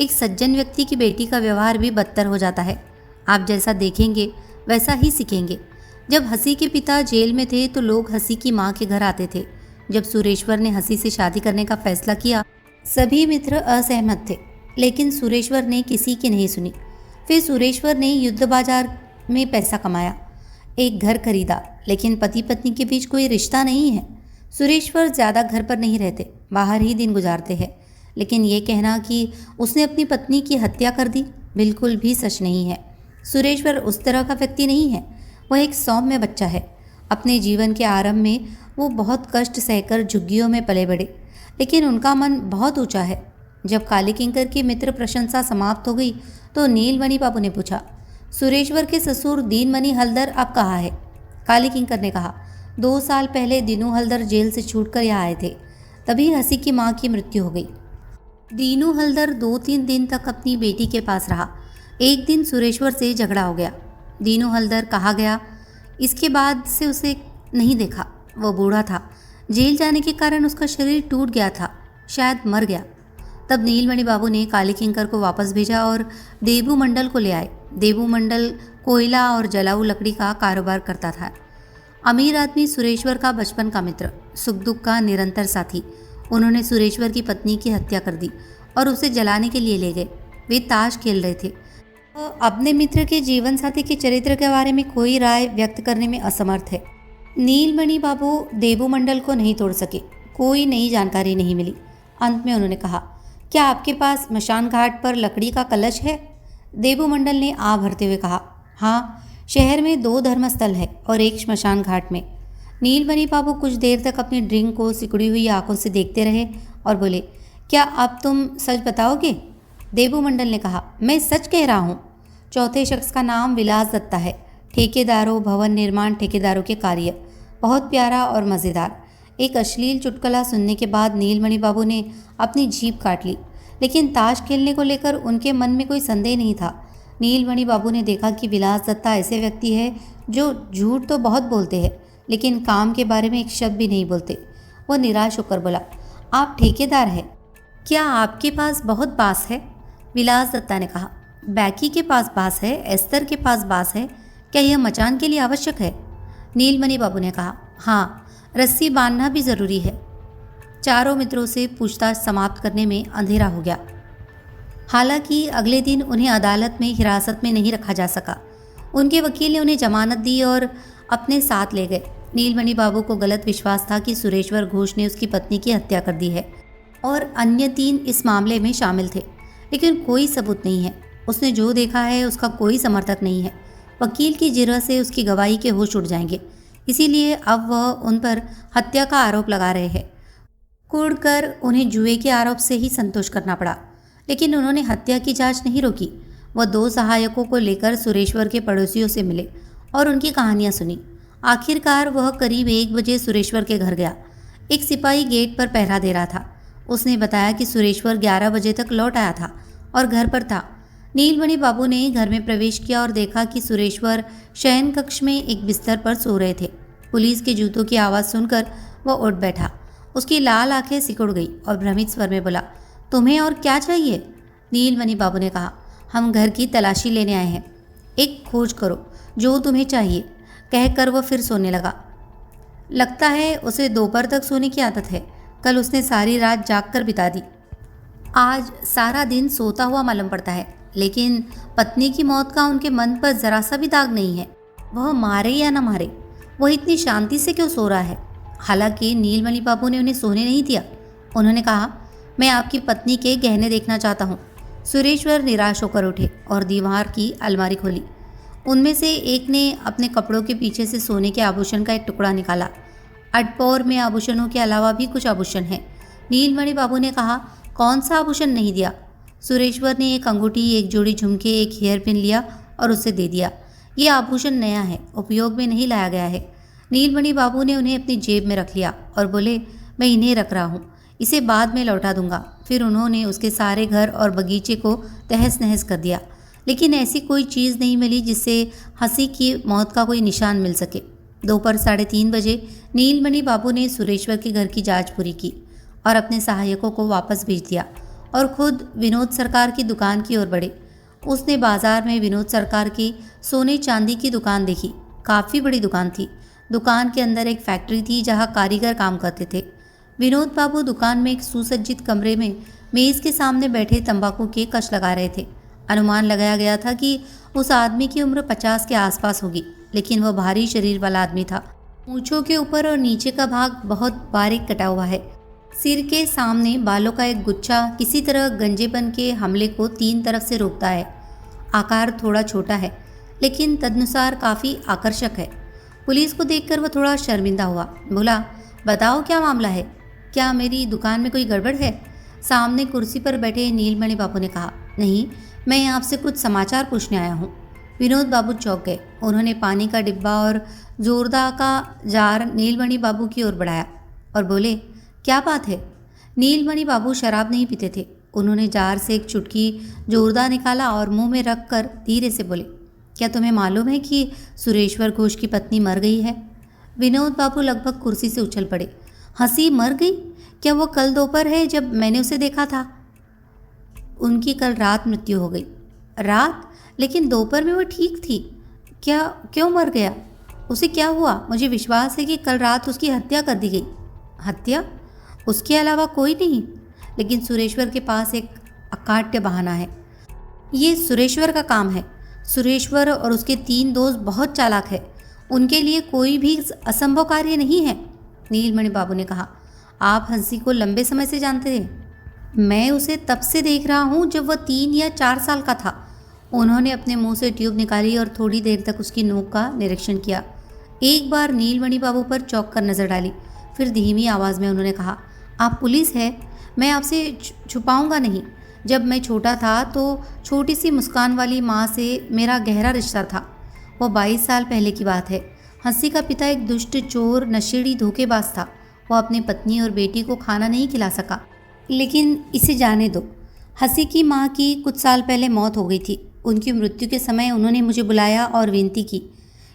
एक सज्जन व्यक्ति की बेटी का व्यवहार भी बदतर हो जाता है। आप जैसा देखेंगे वैसा ही सीखेंगे। जब हंसी के पिता जेल में थे तो लोग हंसी की माँ के घर आते थे। जब सुरेश्वर ने हंसी से शादी करने का फैसला किया, सभी मित्र असहमत थे, लेकिन सुरेश्वर ने किसी की नहीं सुनी। फिर सुरेश्वर ने युद्ध बाजार में पैसा कमाया, एक घर खरीदा, लेकिन पति पत्नी के बीच कोई रिश्ता नहीं है। सुरेश्वर ज़्यादा घर पर नहीं रहते, बाहर ही दिन गुजारते हैं। लेकिन ये कहना कि उसने अपनी पत्नी की हत्या कर दी बिल्कुल भी सच नहीं है। सुरेश्वर उस तरह का व्यक्ति नहीं है। वह एक सौम्य बच्चा है। अपने जीवन के आरंभ में वो बहुत कष्ट सहकर झुग्गियों में पले बढ़े, लेकिन उनका मन बहुत ऊंचा है। जब काली किंकर की मित्र प्रशंसा समाप्त हो गई तो नीलमणि बाबू ने पूछा, सुरेश्वर के ससुर दीनमणि हलदर अब कहाँ है? काली किंकर ने कहा, 2 साल पहले दीनू हलदर जेल से छूटकर यहाँ आए थे, तभी हंसी की माँ की मृत्यु हो गई। दीनू हलदर 2-3 दिन तक अपनी बेटी के पास रहा। एक दिन सुरेश्वर से झगड़ा हो गया। दीनू हलदर कहा गया। इसके बाद से उसे नहीं देखा। वो बूढ़ा था। जेल जाने के कारण उसका शरीर टूट गया था, शायद मर गया। तब नीलमणि बाबू ने काली किंकर को वापस भेजा और देबू मंडल को ले आए। देबू मंडल कोयला और जलाऊ लकड़ी का कारोबार करता था। अमीर आदमी सुरेश्वर का बचपन का मित्र, सुख दुख का निरंतर साथी। उन्होंने सुरेश्वर की पत्नी की हत्या कर दी और उसे जलाने के लिए ले गए। वे ताश खेल रहे थे। वो अपने मित्र के जीवन साथी के चरित्र के बारे में कोई राय व्यक्त करने में असमर्थ है। नीलमणि बाबू देबू मंडल को नहीं तोड़ सके। कोई नई जानकारी नहीं मिली। अंत में उन्होंने कहा, क्या आपके पास स्मशान घाट पर लकड़ी का कलश है? देबू मंडल ने आ भरते हुए कहा, हाँ, शहर में 2 धर्मस्थल है और एक स्मशान घाट में। नीलमणि बाबू कुछ देर तक अपनी ड्रिंक को सिकुड़ी हुई आंखों से देखते रहे और बोले, क्या अब तुम सच बताओगे? देबू मंडल ने कहा, मैं सच कह रहा हूँ। चौथे शख्स का नाम विलास दत्ता है। ठेकेदारों, भवन निर्माण ठेकेदारों के कार्य। बहुत प्यारा और मज़ेदार। एक अश्लील चुटकुला सुनने के बाद नीलमणि बाबू ने अपनी जीभ काट ली, लेकिन ताश खेलने को लेकर उनके मन में कोई संदेह नहीं था। नीलमणि बाबू ने देखा कि विलास दत्ता ऐसे व्यक्ति है जो झूठ तो बहुत बोलते हैं, लेकिन काम के बारे में एक शब्द भी नहीं बोलते। वो निराश होकर बोला, आप ठेकेदार हैं, क्या आपके पास बहुत बांस है? विलास दत्ता ने कहा, बैकी के पास बांस है, एस्तर के पास बांस है, क्या यह मचान के लिए आवश्यक है? नीलमणि बाबू ने कहा, हाँ, रस्सी बांधना भी ज़रूरी है। चारों मित्रों से पूछताछ समाप्त करने में अंधेरा हो गया। हालांकि अगले दिन उन्हें अदालत में हिरासत में नहीं रखा जा सका। उनके वकील ने उन्हें जमानत दी और अपने साथ ले गए। नीलमणि बाबू को गलत विश्वास था कि सुरेश्वर घोष ने उसकी पत्नी की हत्या कर दी है और अन्य 3 इस मामले में शामिल थे, लेकिन कोई सबूत नहीं है। उसने जो देखा है उसका कोई समर्थक नहीं है। वकील की जिरह से उसकी गवाही के होश उड़ जाएंगे। इसीलिए अब वह उन पर हत्या का आरोप लगा रहे हैं। कूड़कर उन्हें जुए के आरोप से ही संतोष करना पड़ा, लेकिन उन्होंने हत्या की जांच नहीं रोकी। वह 2 सहायकों को लेकर सुरेश्वर के पड़ोसियों से मिले और उनकी कहानियां सुनी। आखिरकार वह करीब 1 बजे सुरेश्वर के घर गया। एक सिपाही गेट पर पहरा दे रहा था। उसने बताया कि सुरेश्वर 11 बजे तक लौट आया था और घर पर था। नीलमणि बाबू ने घर में प्रवेश किया और देखा कि सुरेश्वर शयन कक्ष में एक बिस्तर पर सो रहे थे। पुलिस के जूतों की आवाज़ सुनकर वह उठ बैठा। उसकी लाल आंखें सिकुड़ गई और भ्रमित स्वर में बोला, तुम्हें और क्या चाहिए? नीलमणि बाबू ने कहा, हम घर की तलाशी लेने आए हैं, एक खोज करो जो तुम्हें चाहिए, कहकर वह फिर सोने लगा। लगता है उसे दोपहर तक सोने की आदत है। कल उसने सारी रात जागकर बिता दी। आज सारा दिन सोता हुआ मालूम पड़ता है, लेकिन पत्नी की मौत का उनके मन पर जरा सा भी दाग नहीं है। वह मारे या न मारे, वह इतनी शांति से क्यों सो रहा है? हालांकि नीलमणि बाबू ने उन्हें सोने नहीं दिया। उन्होंने कहा, मैं आपकी पत्नी के गहने देखना चाहता हूँ। सुरेश्वर निराश होकर उठे और दीवार की अलमारी खोली। उनमें से एक ने अपने कपड़ों के पीछे से सोने के आभूषण का एक टुकड़ा निकाला। अटपोर में आभूषणों के अलावा भी कुछ आभूषण हैं। नीलमणि बाबू ने कहा, कौन सा आभूषण नहीं दिया? सुरेश्वर ने एक अंगूठी, एक जोड़ी झुमके, एक हेयर पिन लिया और उसे दे दिया। ये आभूषण नया है, उपयोग में नहीं लाया गया है। नीलमणि बाबू ने उन्हें अपनी जेब में रख लिया और बोले, मैं इन्हें रख रहा हूँ, इसे बाद में लौटा दूंगा। फिर उन्होंने उसके सारे घर और बगीचे को तहस नहस कर दिया, लेकिन ऐसी कोई चीज़ नहीं मिली जिससे हंसी की मौत का कोई निशान मिल सके। दोपहर 3:30 बजे नीलमणि बाबू ने सुरेश्वर के घर की जांच पूरी की और अपने सहायकों को वापस भेज दिया और खुद विनोद सरकार की दुकान की ओर बढ़े। उसने बाजार में विनोद सरकार की सोने चांदी की दुकान देखी। काफ़ी बड़ी दुकान थी। दुकान के अंदर एक फैक्ट्री थी जहां कारीगर काम करते थे। विनोद बाबू दुकान में एक सुसज्जित कमरे में मेज़ के सामने बैठे तंबाकू के कश लगा रहे थे। अनुमान लगाया गया था कि उस आदमी की उम्र 50 के आसपास होगी, लेकिन वह भारी शरीर वाला आदमी था। मूंछों के ऊपर और नीचे का भाग बहुत बारीक कटा हुआ है। सिर के सामने बालों का एक गुच्छा किसी तरह गंजेपन के हमले को 3 तरफ से रोकता है। आकार थोड़ा छोटा है, लेकिन तदनुसार काफ़ी आकर्षक है। पुलिस को देखकर वह थोड़ा शर्मिंदा हुआ। बोला, बताओ क्या मामला है? क्या मेरी दुकान में कोई गड़बड़ है? सामने कुर्सी पर बैठे नीलमणि बाबू ने कहा, नहीं, मैं आपसे कुछ समाचार पूछने आया हूँ। विनोद बाबू चौंक गए। उन्होंने पानी का डिब्बा और जोरदा का जार नीलमणि बाबू की ओर बढ़ाया और बोले, क्या बात है? नीलमणि बाबू शराब नहीं पीते थे। उन्होंने जार से एक चुटकी जोरदा निकाला और मुंह में रख कर धीरे से बोले, क्या तुम्हें मालूम है कि सुरेश्वर घोष की पत्नी मर गई है? विनोद बाबू लगभग कुर्सी से उछल पड़े। हंसी, मर गई? क्या वो कल दोपहर है जब मैंने उसे देखा था? उनकी कल रात मृत्यु हो गई। रात? लेकिन दोपहर में वो ठीक थी। क्या, क्यों मर गया? उसे क्या हुआ? मुझे विश्वास है कि कल रात उसकी हत्या कर दी गई। हत्या? उसके अलावा कोई नहीं। लेकिन सुरेश्वर के पास एक अकाट्य बहाना है। ये सुरेश्वर का काम है। सुरेश्वर और उसके 3 दोस्त बहुत चालाक है। उनके लिए कोई भी असंभव कार्य नहीं है। नीलमणि बाबू ने कहा, आप हंसी को लंबे समय से जानते थे? मैं उसे तब से देख रहा हूँ जब वह 3 या 4 साल का था। उन्होंने अपने मुंह से ट्यूब निकाली और थोड़ी देर तक उसकी नोक का निरीक्षण किया। एक बार नीलमणि बाबू पर चौंक कर नजर डाली। फिर धीमी आवाज़ में उन्होंने कहा, आप पुलिस है? मैं आपसे छुपाऊंगा नहीं। जब मैं छोटा था तो छोटी सी मुस्कान वाली माँ से मेरा गहरा रिश्ता था। वो 22 साल पहले की बात है। हंसी का पिता एक दुष्ट, चोर, नशेड़ी, धोखेबाज था। वो अपनी पत्नी और बेटी को खाना नहीं खिला सका। लेकिन इसे जाने दो, हंसी की माँ की कुछ साल पहले मौत हो गई थी। उनकी मृत्यु के समय उन्होंने मुझे बुलाया और विनती की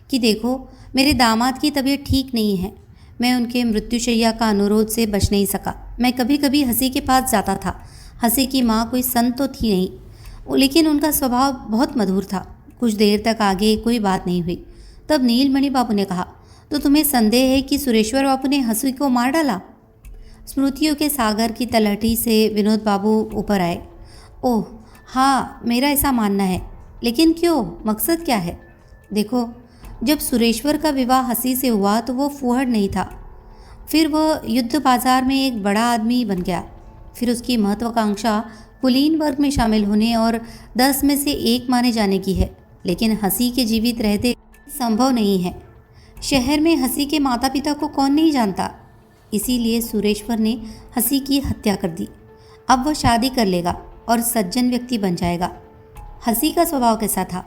कि देखो, मेरे दामाद की तबीयत ठीक नहीं है। मैं उनके मृत्युशैया का अनुरोध से बच नहीं सका। मैं कभी कभी हंसी के पास जाता था। हंसी की माँ कोई संत तो थी नहीं, लेकिन उनका स्वभाव बहुत मधुर था। कुछ देर तक आगे कोई बात नहीं हुई। तब नीलमणि बाबू ने कहा, तो तुम्हें संदेह है कि सुरेश्वर बाबू ने हंसी को मार डाला? स्मृतियों के सागर की तलहटी से विनोद बाबू ऊपर आए। ओह हाँ, मेरा ऐसा मानना है। लेकिन क्यों? मकसद क्या है? देखो, जब सुरेश्वर का विवाह हंसी से हुआ तो वो फूहड़ नहीं था। फिर वह युद्ध बाजार में एक बड़ा आदमी बन गया। फिर उसकी महत्वाकांक्षा कुलीन वर्ग में शामिल होने और 10 में से 1 माने जाने की है। लेकिन हंसी के जीवित रहते संभव नहीं है। शहर में हंसी के माता पिता को कौन नहीं जानता। इसीलिए सुरेश्वर ने हंसी की हत्या कर दी। अब वह शादी कर लेगा और सज्जन व्यक्ति बन जाएगा। हंसी का स्वभाव कैसा था?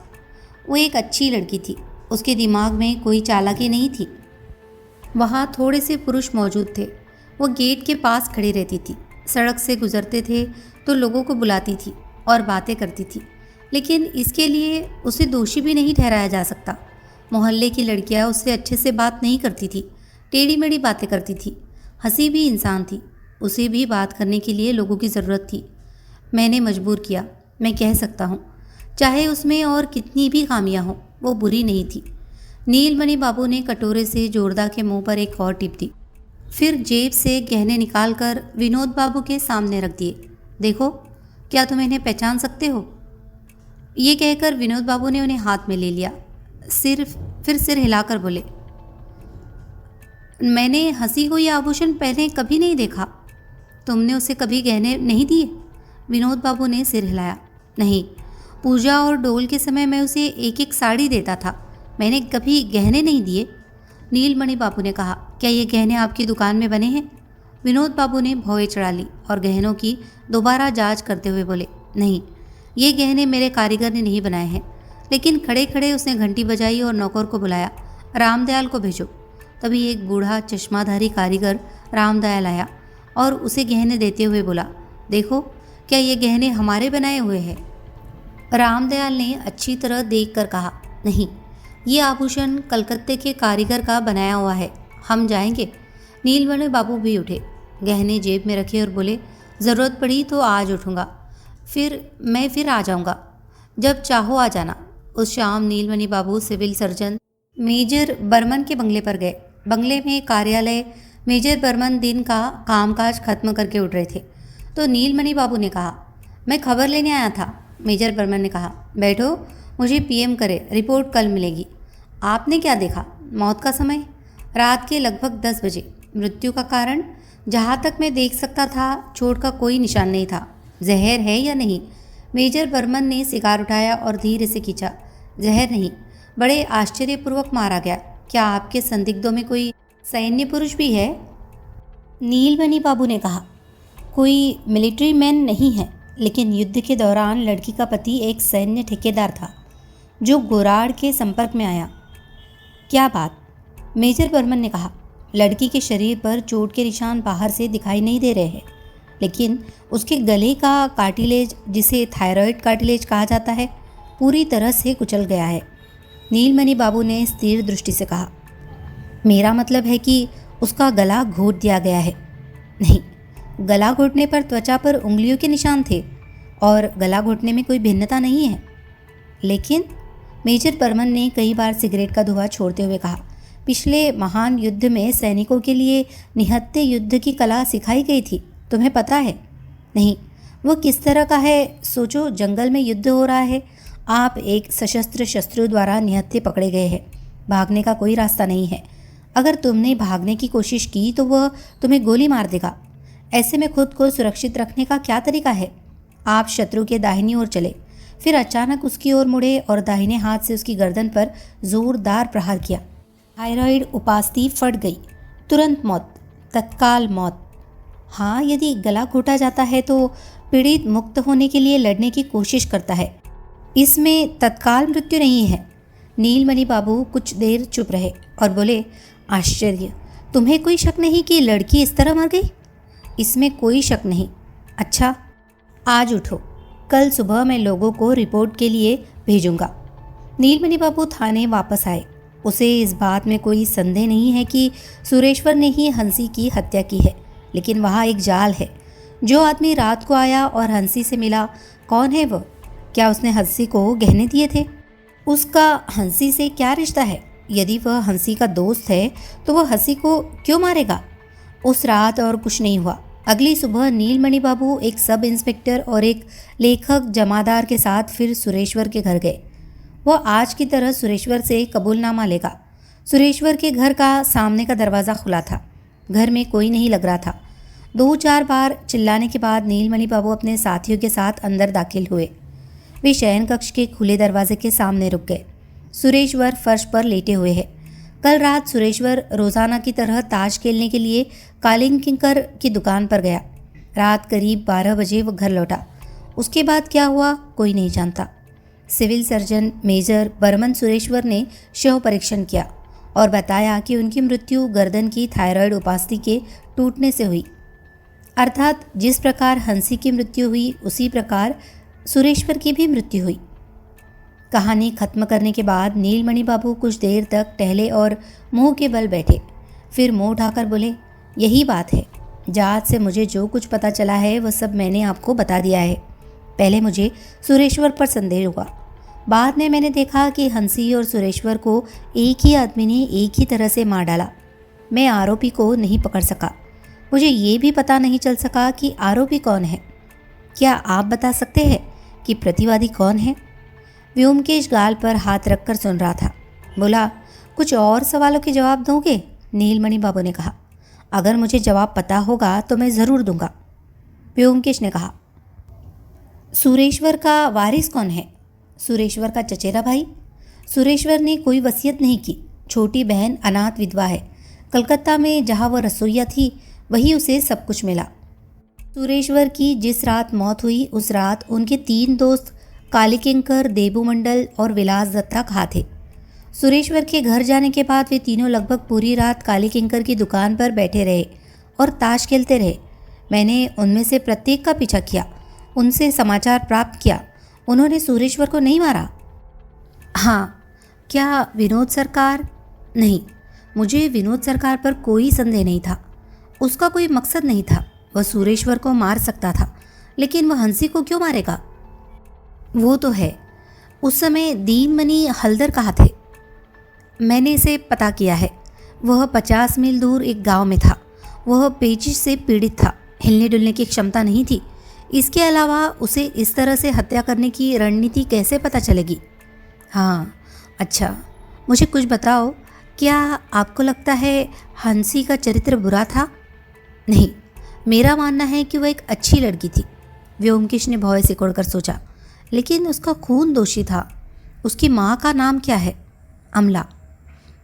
वो एक अच्छी लड़की थी। उसके दिमाग में कोई चालाकी नहीं थी। वहाँ थोड़े से पुरुष मौजूद थे। वो गेट के पास खड़ी रहती थी। सड़क से गुजरते थे तो लोगों को बुलाती थी और बातें करती थी, लेकिन इसके लिए उसे दोषी भी नहीं ठहराया जा सकता। मोहल्ले की लड़कियां उससे अच्छे से बात नहीं करती थी, टेढ़ी मेढ़ी बातें करती थी। हंसी भी इंसान थी, उसे भी बात करने के लिए लोगों की ज़रूरत थी। मैंने मजबूर किया, मैं कह सकता हूँ। चाहे उसमें और कितनी भी खामियां हों, वो बुरी नहीं थी। नीलमणि बाबू ने कटोरे से जोरदा के मुंह पर एक और टिप दी। फिर जेब से गहने निकालकर विनोद बाबू के सामने रख दिए। देखो, क्या तुम इन्हें पहचान सकते हो? ये कहकर विनोद बाबू ने उन्हें हाथ में ले लिया। फिर सिर हिलाकर बोले, मैंने हंसी को यह आभूषण पहले कभी नहीं देखा। तुमने उसे कभी गहने नहीं दिए? विनोद बाबू ने सिर हिलाया। नहीं, पूजा और डोल के समय मैं उसे एक एक साड़ी देता था, मैंने कभी गहने नहीं दिए। नीलमणि बाबू ने कहा, क्या ये गहने आपकी दुकान में बने हैं? विनोद बाबू ने भौएं चढ़ा ली और गहनों की दोबारा जांच करते हुए बोले, नहीं, ये गहने मेरे कारीगर ने नहीं बनाए हैं। लेकिन खड़े खड़े उसने घंटी बजाई और नौकर को बुलाया, रामदयाल को भेजो। तभी एक बूढ़ा चश्माधारी कारीगर रामदयाल आया और उसे गहने देते हुए बोला, देखो, क्या ये गहने हमारे बनाए हुए हैं? रामदयाल ने अच्छी तरह देखकर कहा, नहीं, ये आभूषण कलकत्ते के कारीगर का बनाया हुआ है, हम जाएंगे। नीलमणि बाबू भी उठे, गहने जेब में रखे और बोले, ज़रूरत पड़ी तो आज उठूँगा, फिर आ जाऊँगा, जब चाहो आ जाना। उस शाम नीलमणि बाबू सिविल सर्जन मेजर बर्मन के बंगले पर गए। बंगले में कार्यालय मेजर बर्मन दिन का कामकाज खत्म करके उठ रहे थे तो नीलमणि बाबू ने कहा, मैं खबर लेने आया था। मेजर बर्मन ने कहा, बैठो, मुझे पीएम करे, रिपोर्ट कल मिलेगी। आपने क्या देखा? मौत का समय रात के लगभग 10 बजे। मृत्यु का कारण, जहाँ तक मैं देख सकता था, चोट का कोई निशान नहीं था। जहर है या नहीं? मेजर बर्मन ने सिगार उठाया और धीरे से खींचा। जहर नहीं, बड़े आश्चर्यपूर्वक मारा गया। क्या आपके संदिग्धों में कोई सैन्य पुरुष भी है? नीलमणि बाबू ने कहा, कोई मिलिट्री मैन नहीं है, लेकिन युद्ध के दौरान लड़की का पति एक सैन्य ठेकेदार था जो गोराड़ के संपर्क में आया। क्या बात? मेजर बर्मन ने कहा, लड़की के शरीर पर चोट के निशान बाहर से दिखाई नहीं दे रहे हैं, लेकिन उसके गले का कार्टिलेज, जिसे थायराइड कार्टिलेज कहा जाता है, पूरी तरह से कुचल गया है। नीलमणि बाबू ने स्थिर दृष्टि से कहा, मेरा मतलब है कि उसका गला घोट दिया गया है। नहीं, गला घोटने पर त्वचा पर उंगलियों के निशान थे और गला घोटने में कोई भिन्नता नहीं है। लेकिन मेजर बर्मन ने कई बार सिगरेट का धुआं छोड़ते हुए कहा, पिछले महान युद्ध में सैनिकों के लिए निहत्थे युद्ध की कला सिखाई गई थी, तुम्हें पता है? नहीं, वो किस तरह का है? सोचो, जंगल में युद्ध हो रहा है, आप एक सशस्त्र शत्रु द्वारा निहत्थे पकड़े गए हैं, भागने का कोई रास्ता नहीं है। अगर तुमने भागने की कोशिश की तो वह तुम्हें गोली मार देगा। ऐसे में खुद को सुरक्षित रखने का क्या तरीका है? आप शत्रु के दाहिनी ओर चले, फिर अचानक उसकी ओर मुड़े और दाहिने हाथ से उसकी गर्दन पर जोरदार प्रहार किया। थायराइड उपास्थि फट गई, तुरंत मौत, तत्काल मौत। हाँ, यदि गला घोटा जाता है तो पीड़ित मुक्त होने के लिए लड़ने की कोशिश करता है, इसमें तत्काल मृत्यु नहीं है। नीलमणि बाबू कुछ देर चुप रहे और बोले, आश्चर्य, तुम्हें कोई शक नहीं कि लड़की इस तरह मर गई? इसमें कोई शक नहीं। अच्छा, आज उठो, कल सुबह मैं लोगों को रिपोर्ट के लिए भेजूंगा। नीलमणि बाबू थाने वापस आए। उसे इस बात में कोई संदेह नहीं है कि सुरेश्वर ने ही हंसी की हत्या की है, लेकिन वहाँ एक जाल है। जो आदमी रात को आया और हंसी से मिला, कौन है वह? क्या उसने हंसी को गहने दिए थे? उसका हंसी से क्या रिश्ता है? यदि वह हंसी का दोस्त है तो वह हंसी को क्यों मारेगा? उस रात और कुछ नहीं हुआ। अगली सुबह नीलमणि बाबू एक सब इंस्पेक्टर और एक लेखक जमादार के साथ फिर सुरेश्वर के घर गए। वह आज की तरह सुरेश्वर से कबूलनामा लेगा। सुरेश्वर के घर का सामने का दरवाज़ा खुला था। घर में कोई नहीं लग रहा था। 2-4 बार चिल्लाने के बाद नीलमणि बाबू अपने साथियों के साथ अंदर दाखिल हुए। वे शयन कक्ष के खुले दरवाजे के सामने रुक गए। सुरेश्वर फर्श पर लेटे हुए हैं। कल रात सुरेश्वर रोजाना की तरह ताश खेलने के लिए कालिंकिंकर की दुकान पर गया। रात करीब 12 बजे वो घर लौटा। उसके बाद क्या हुआ कोई नहीं जानता। Civil surgeon major Barman Sureshwar ने शव परीक्षण किया और बताया कि उनकी मृत्यु गर्दन की थायराइड उपास्थि के टूटने से हुई। अर्थात जिस प्रकार हंसी की मृत्यु हुई उसी प्रकार सुरेश्वर की भी मृत्यु हुई। कहानी खत्म करने के बाद नीलमणि बाबू कुछ देर तक टहले और मुंह के बल बैठे। फिर मुंह उठाकर बोले, यही बात है। जांच से मुझे जो कुछ पता चला है वह सब मैंने आपको बता दिया है। पहले मुझे सुरेश्वर पर संदेह हुआ। बाद में मैंने देखा कि हंसी और सुरेश्वर को एक ही आदमी ने एक ही तरह से मार डाला। मैं आरोपी को नहीं पकड़ सका। मुझे ये भी पता नहीं चल सका कि आरोपी कौन है। क्या आप बता सकते हैं कि प्रतिवादी कौन है? व्योमकेश गाल पर हाथ रखकर सुन रहा था। बोला, कुछ और सवालों के जवाब दोगे? नीलमणि बाबू ने कहा। अगर मुझे जवाब पता होगा तो मैं ज़रूर दूंगा। व्योमकेश ने कहा। सुरेश्वर का वारिस कौन है? सुरेश्वर का चचेरा भाई। सुरेश्वर ने कोई वसीयत नहीं की। छोटी बहन अनाथ विधवा है। कलकत्ता में जहाँ वह रसोइया थी वही उसे सब कुछ मिला। सुरेश्वर की जिस रात मौत हुई उस रात उनके 3 दोस्त कालीकिंकर, देबू मंडल और विलास दत्ता कहाँ थे? सुरेश्वर के घर जाने के बाद वे तीनों लगभग पूरी रात कालीकिंकर की दुकान पर बैठे रहे और ताश खेलते रहे। मैंने उनमें से प्रत्येक का पीछा किया, उनसे समाचार प्राप्त किया। उन्होंने सुरेश्वर को नहीं मारा। हाँ, क्या विनोद सरकार? नहीं, मुझे विनोद सरकार पर कोई संदेह नहीं था। उसका कोई मकसद नहीं था। वह सुरेश्वर को मार सकता था, लेकिन वह हंसी को क्यों मारेगा? वो तो है। उस समय दीनमणि हल्दर कहाँ थे? मैंने इसे पता किया है। वह 50 मील दूर एक गांव में था। वह पेचिश से पीड़ित था। हिलने डुलने की क्षमता नहीं थी। इसके अलावा उसे इस तरह से हत्या करने की रणनीति कैसे पता चलेगी? हाँ, अच्छा, मुझे कुछ बताओ। क्या आपको लगता है हंसी का चरित्र बुरा था? नहीं, मेरा मानना है कि वह एक अच्छी लड़की थी। व्योमकेश ने भौं सिकोड़कर सोचा। लेकिन उसका खून दोषी था। उसकी माँ का नाम क्या है? अमला।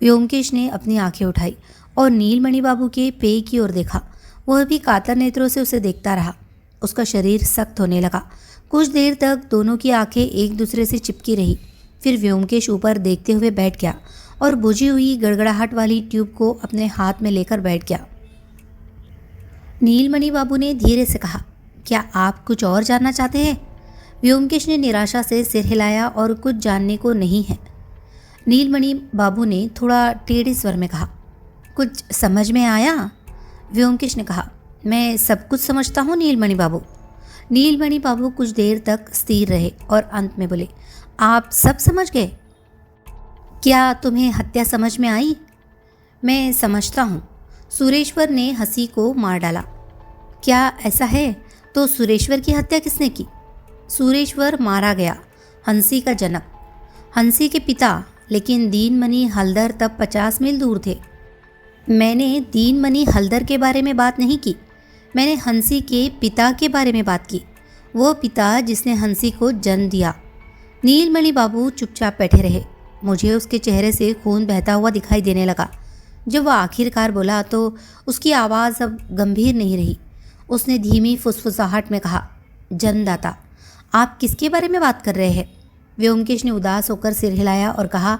व्योमकेश ने अपनी आंखें उठाई और नीलमणि बाबू के पेय की ओर देखा। वह भी कातर नेत्रों से उसे देखता रहा। उसका शरीर सख्त होने लगा। कुछ देर तक दोनों की आंखें एक दूसरे से चिपकी रही। फिर व्योमकेश ऊपर देखते हुए बैठ गया और बुझी हुई गड़गड़ाहट वाली ट्यूब को अपने हाथ में लेकर बैठ गया। नीलमणि बाबू ने धीरे से कहा, क्या आप कुछ और जानना चाहते हैं? व्योमकेश ने निराशा से सिर हिलाया और कुछ जानने को नहीं है। नीलमणि बाबू ने थोड़ा टेढ़े स्वर में कहा, कुछ समझ में आया? व्योमकेश ने कहा, मैं सब कुछ समझता हूँ नीलमणि बाबू। नीलमणि बाबू कुछ देर तक स्थिर रहे और अंत में बोले, आप सब समझ गए? क्या तुम्हें हत्या समझ में आई? मैं समझता हूँ। सुरेश्वर ने हंसी को मार डाला। क्या ऐसा है? तो सुरेश्वर की हत्या किसने की? सुरेश्वर मारा गया। हंसी का जनक, हंसी के पिता। लेकिन दीनमणि हल्दर तब 50 मील दूर थे। मैंने दीनमणि हल्दर के बारे में बात नहीं की। मैंने हंसी के पिता के बारे में बात की। वो पिता जिसने हंसी को जन्म दिया। नीलमणि बाबू चुपचाप बैठे रहे। मुझे उसके चेहरे से खून बहता हुआ दिखाई देने लगा। जब वह आखिरकार बोला तो उसकी आवाज़ अब गंभीर नहीं रही। उसने धीमी फुसफुसाहट में कहा, जन्मदाता। आप किसके बारे में बात कर रहे हैं? व्योमकेश ने उदास होकर सिर हिलाया और कहा,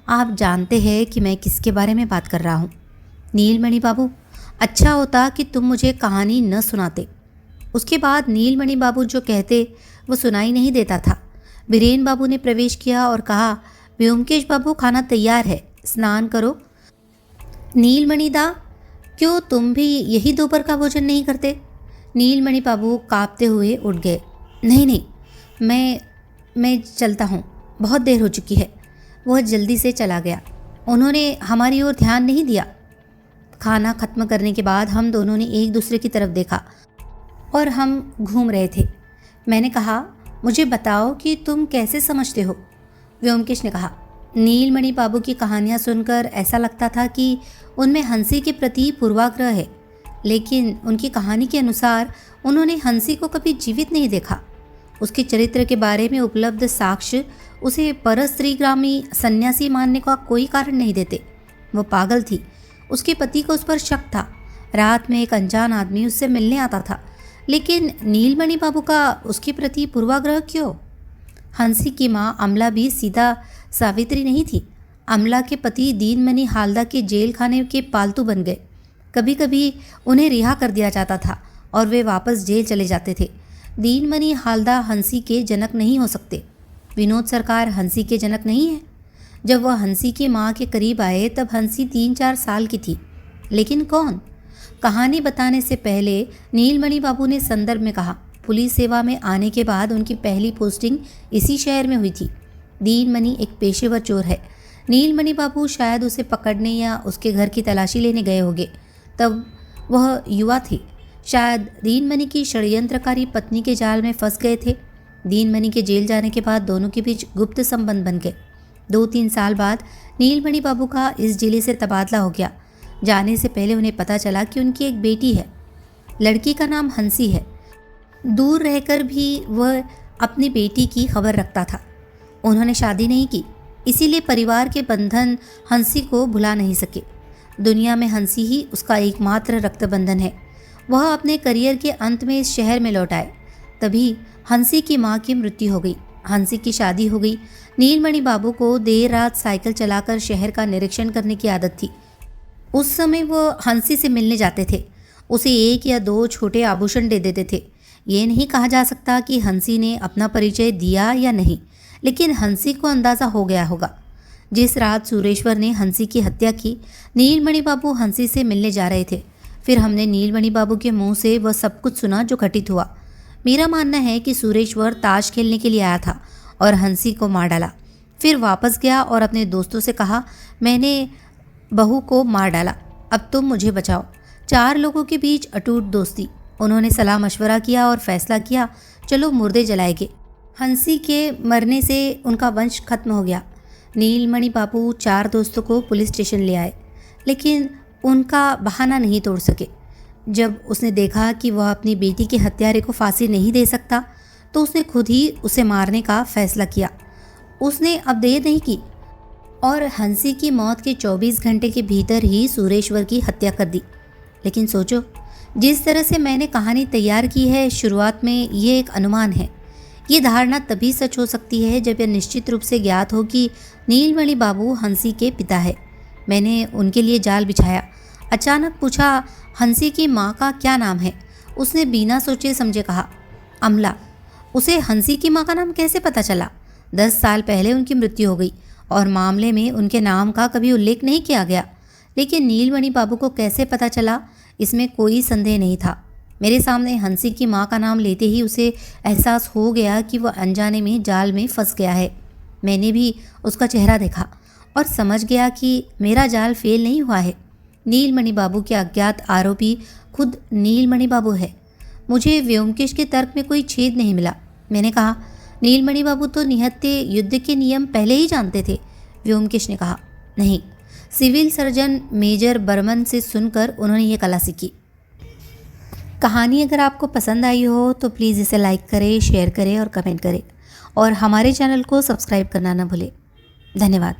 आप जानते हैं कि मैं किसके बारे में बात कर रहा हूँ। नीलमणि बाबू, अच्छा होता कि तुम मुझे कहानी न सुनाते। उसके बाद नीलमणि बाबू जो कहते वो सुनाई नहीं देता था। बीरेन बाबू ने प्रवेश किया और कहा, व्योमकेश बाबू, खाना तैयार है, स्नान करो। नीलमणि दा, क्यों तुम भी यही दोपहर का भोजन नहीं करते? नीलमणि बाबू कांपते हुए उठ गए। नहीं नहीं, मैं चलता हूँ, बहुत देर हो चुकी है। वह जल्दी से चला गया। उन्होंने हमारी ओर ध्यान नहीं दिया। खाना खत्म करने के बाद हम दोनों ने एक दूसरे की तरफ देखा और हम घूम रहे थे। मैंने कहा, मुझे बताओ कि तुम कैसे समझते हो? व्योमकेश ने कहा, नीलमणि बाबू की कहानियाँ सुनकर ऐसा लगता था कि उनमें हंसी के प्रति पूर्वाग्रह है, लेकिन उनकी कहानी के अनुसार उन्होंने हंसी को कभी जीवित नहीं देखा। उसके चरित्र के बारे में उपलब्ध साक्ष्य उसे परस्त्रीग्रामी सन्यासी मानने का कोई कारण नहीं देते। वो पागल थी। उसके पति को उस पर शक था। रात में एक अनजान आदमी उससे मिलने आता था, लेकिन नीलमणि बाबू का उसके प्रति पूर्वाग्रह क्यों? हंसी की माँ अमला भी सीधा सावित्री नहीं थी। अमला के पति दीनमणि हालदा के जेल खाने के पालतू बन गए। कभी कभी उन्हें रिहा कर दिया जाता था और वे वापस जेल चले जाते थे। दीनमणि हालदा हंसी के जनक नहीं हो सकते। विनोद सरकार हंसी के जनक नहीं है। जब वह हंसी की माँ के करीब आए तब हंसी 3-4 साल की थी। लेकिन कौन? कहानी बताने से पहले नीलमणि बाबू ने संदर्भ में कहा, पुलिस सेवा में आने के बाद उनकी पहली पोस्टिंग इसी शहर में हुई थी। दीनमणि एक पेशेवर चोर है। नीलमणि बाबू शायद उसे पकड़ने या उसके घर की तलाशी लेने गए होंगे। तब वह युवा थे। शायद दीनमणि की षड्यंत्रकारी पत्नी के जाल में फंस गए थे। दीनमणि के जेल जाने के बाद दोनों के बीच गुप्त संबंध बन गए। 2-3 साल बाद नीलमणि बाबू का इस जिले से तबादला हो गया। जाने से पहले उन्हें पता चला कि उनकी एक बेटी है। लड़की का नाम हंसी है। दूर रहकर भी वह अपनी बेटी की खबर रखता था। उन्होंने शादी नहीं की, इसीलिए परिवार के बंधन हंसी को भुला नहीं सके। दुनिया में हंसी ही उसका एकमात्र रक्तबंधन है। वह अपने करियर के अंत में इस शहर में लौट आए। तभी हंसी की माँ की मृत्यु हो गई। हंसी की शादी हो गई। नीलमणि बाबू को देर रात साइकिल चलाकर शहर का निरीक्षण करने की आदत थी। उस समय वो हंसी से मिलने जाते थे। उसे 1 या 2 छोटे आभूषण दे देते थे। ये नहीं कहा जा सकता कि हंसी ने अपना परिचय दिया या नहीं, लेकिन हंसी को अंदाज़ा हो गया होगा। जिस रात सुरेश्वर ने हंसी की हत्या की, नीलमणि बाबू हंसी से मिलने जा रहे थे। फिर हमने नीलमणि बाबू के मुंह से वह सब कुछ सुना जो घटित हुआ। मेरा मानना है कि सुरेश्वर ताश खेलने के लिए आया था और हंसी को मार डाला। फिर वापस गया और अपने दोस्तों से कहा, मैंने बहू को मार डाला, अब तुम मुझे बचाओ। 4 लोगों के बीच अटूट दोस्ती। उन्होंने सलाह मशवरा किया और फैसला किया, चलो मुर्दे जलाएंगे। हंसी के मरने से उनका वंश खत्म हो गया। नीलमणि बाबू 4 दोस्तों को पुलिस स्टेशन ले आए, लेकिन उनका बहाना नहीं तोड़ सके। जब उसने देखा कि वह अपनी बेटी के हत्यारे को फांसी नहीं दे सकता, तो उसने खुद ही उसे मारने का फैसला किया। उसने अब देर नहीं की और हंसी की मौत के 24 घंटे के भीतर ही सुरेश्वर की हत्या कर दी। लेकिन सोचो, जिस तरह से मैंने कहानी तैयार की है, शुरुआत में ये एक अनुमान है। ये धारणा तभी सच हो सकती है जब यह निश्चित रूप से ज्ञात हो कि नीलमणि बाबू हंसी के पिता है। मैंने उनके लिए जाल बिछाया। अचानक पूछा, हंसी की माँ का क्या नाम है? उसने बिना सोचे समझे कहा, अमला। उसे हंसी की माँ का नाम कैसे पता चला? 10 साल पहले उनकी मृत्यु हो गई और मामले में उनके नाम का कभी उल्लेख नहीं किया गया। लेकिन नीलमणि बाबू को कैसे पता चला, इसमें कोई संदेह नहीं था। मेरे सामने हंसी की माँ का नाम लेते ही उसे एहसास हो गया कि वह अनजाने में जाल में फंस गया है। मैंने भी उसका चेहरा देखा और समझ गया कि मेरा जाल फेल नहीं हुआ है। नीलमणि बाबू के अज्ञात आरोपी खुद नीलमणि बाबू है। मुझे व्योमकेश के तर्क में कोई छेद नहीं मिला। मैंने कहा, नीलमणि बाबू तो निहत्थे युद्ध के नियम पहले ही जानते थे। व्योमकेश ने कहा, नहीं, सिविल सर्जन मेजर बर्मन से सुनकर उन्होंने ये कला सीखी। कहानी अगर आपको पसंद आई हो तो प्लीज़ इसे लाइक करें, शेयर करें और कमेंट करें, और हमारे चैनल को सब्सक्राइब करना ना भूलें। धन्यवाद।